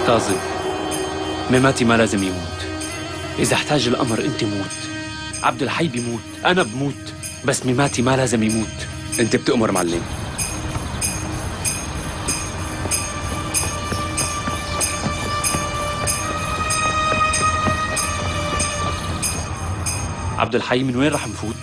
كاظم، ميماتي ما لازم يموت. إذا احتاج الأمر أنت موت، عبد الحي بيموت، أنا بموت، بس ميماتي ما لازم يموت. أنت بتأمر معلم. عبد الحي من وين رح نفوت؟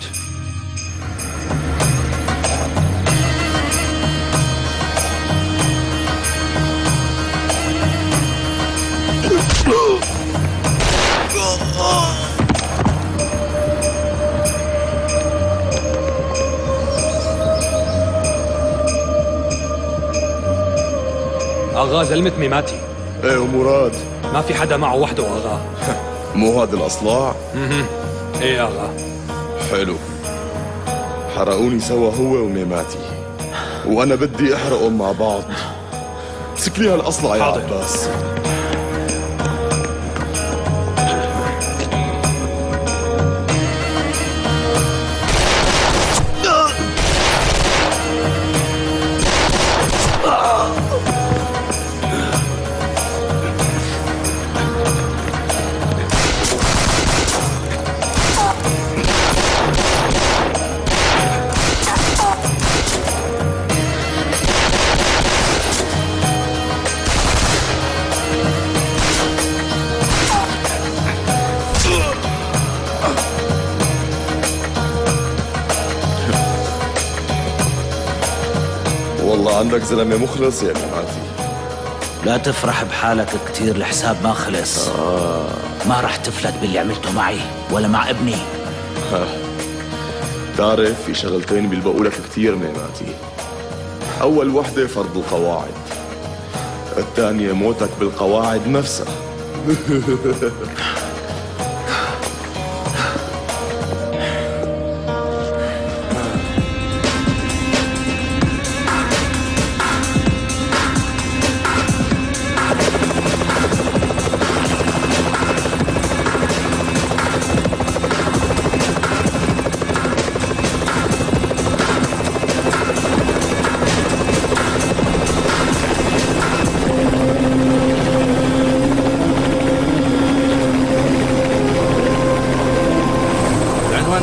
اغا زلمة ميماتي. ايه ومراد؟ ما في حدا معه وحده اغا. مو هذا الاصلاع؟ ايه اغا. حلو، حرقوني سوا هو وميماتي، وانا بدي احرقهم مع بعض. امسك لي هالاصلع يا عباس. والله عندك زلمة مخلص يا ميماتي. لا تفرح بحالك كتير، الحساب ما خلص. ما رح تفلت باللي عملته معي ولا مع ابني. تعرف في شغلتين بيلبقوا لك كتير ميماتي. أول وحدة فرض القواعد، الثانية موتك بالقواعد نفسها.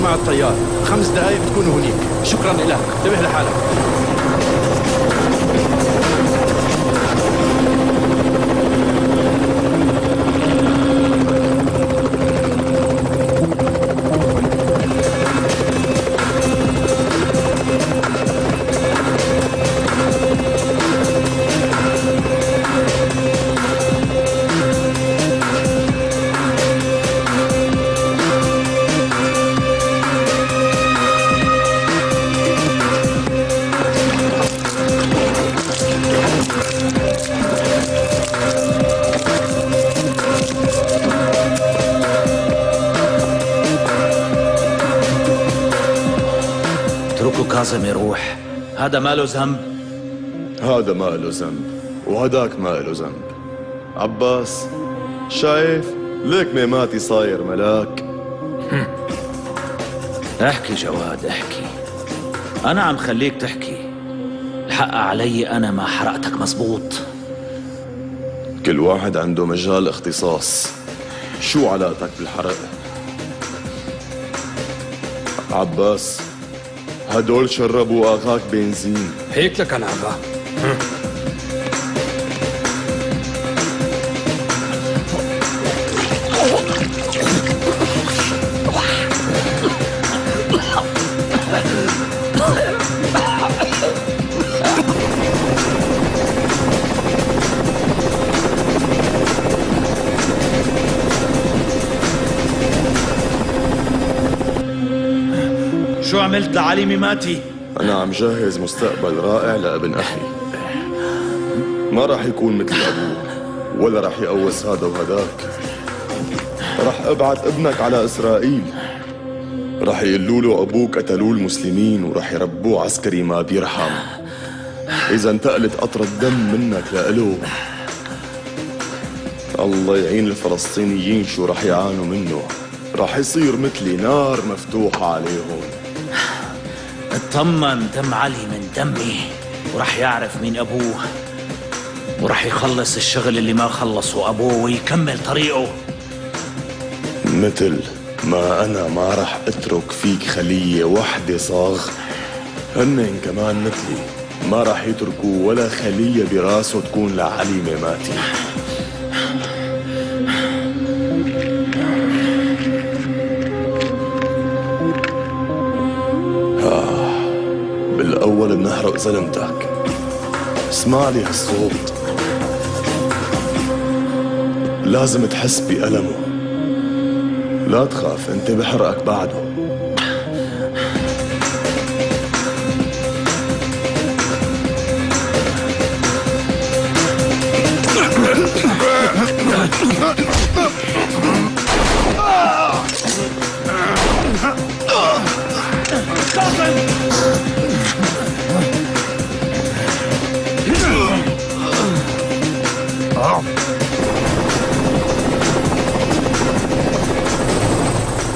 مع الطيار، 5 دقائق بتكونوا هنيك. شكرا لك، انتبه لحالك. كاظم يروح، هذا ما له ذنب. هذا ما له ذنب وهداك ما له ذنب. عباس شايف ليك ميماتي صاير ملاك. احكي جواد احكي، انا عم خليك تحكي. الحق علي انا ما حرقتك مزبوط. كل واحد عنده مجال اختصاص. شو علاقتك بالحرق؟ عباس هدول شربوا اغاك بنزين. هيك لك انا اغا. شو عملت لعلي ميماتي؟ أنا عم جهز مستقبل رائع لابن أخي. ما راح يكون مثل أبوه ولا راح يقوس هذا وهداك. راح أبعت ابنك على إسرائيل، راح يقولوا له أبوك قتلوه المسلمين وراح يربوه عسكري ما بيرحم. إذا انتقلت قطرة دم منك لإله، الله يعين الفلسطينيين شو راح يعانوا منه. راح يصير مثلي نار مفتوحة عليهم. اطمن، دم علي من دمي وراح يعرف مين أبوه. ورح يخلص الشغل اللي ما خلصه أبوه ويكمل طريقه. مثل ما أنا ما رح أترك فيك خلية وحدة صاغ، هنن كمان مثلي ما رح يتركوا ولا خلية براسه تكون لعلي ميماتي. بالأول بنحرق ظلمتك، اسمع لي هالصوت، لازم تحس بألمه، لا تخاف انت بحرقك بعده.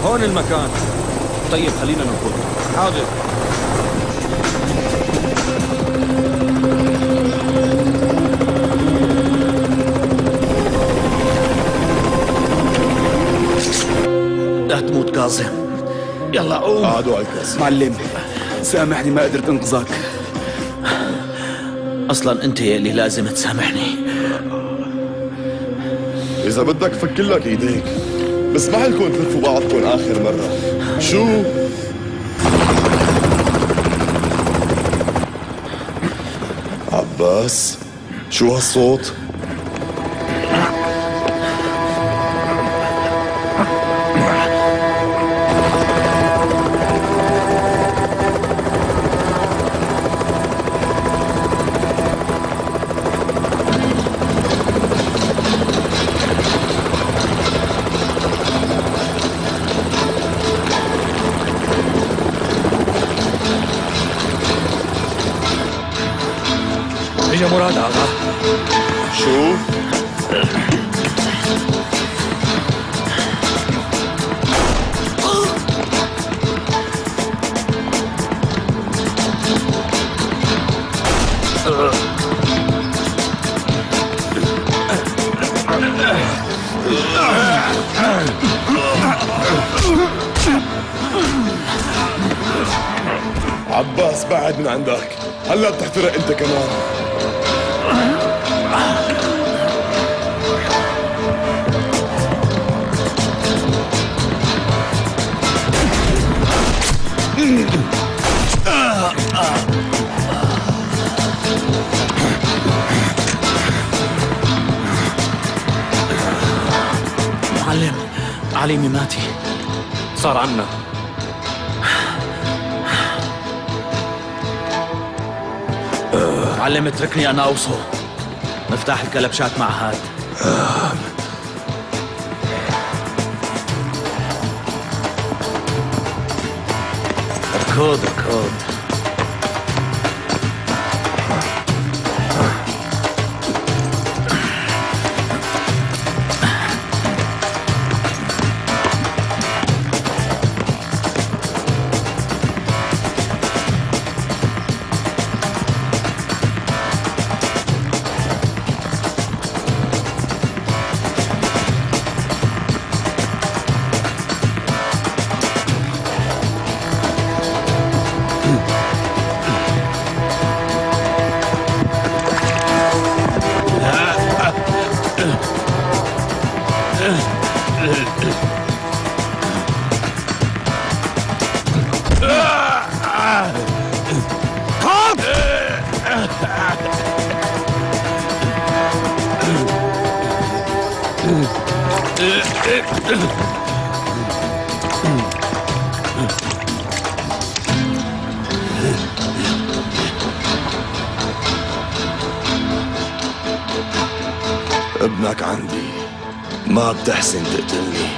هون المكان. طيب خلينا ننفذ. حاضر. لا تموت كاظم، يلا قوم. قعدوا على الكرسي. معلم سامحني ما قدرت انقذك. أصلا أنت اللي لازم تسامحني. إذا بدك فك لك إيديك، بسمح لكم تلفوا بعضكم آخر مرة. شو؟ عباس، شو هالصوت؟ هي مراد آغا. شو؟ عباس بعد من عندك، هلا بتحترق انت كمان. معلم، علي ميماتي صار عنا. معلم اتركني أنا أوصل. مفتاح الكلبشات مع هاد. ركض. ابنك عندي، ما بتحسن تقتلني.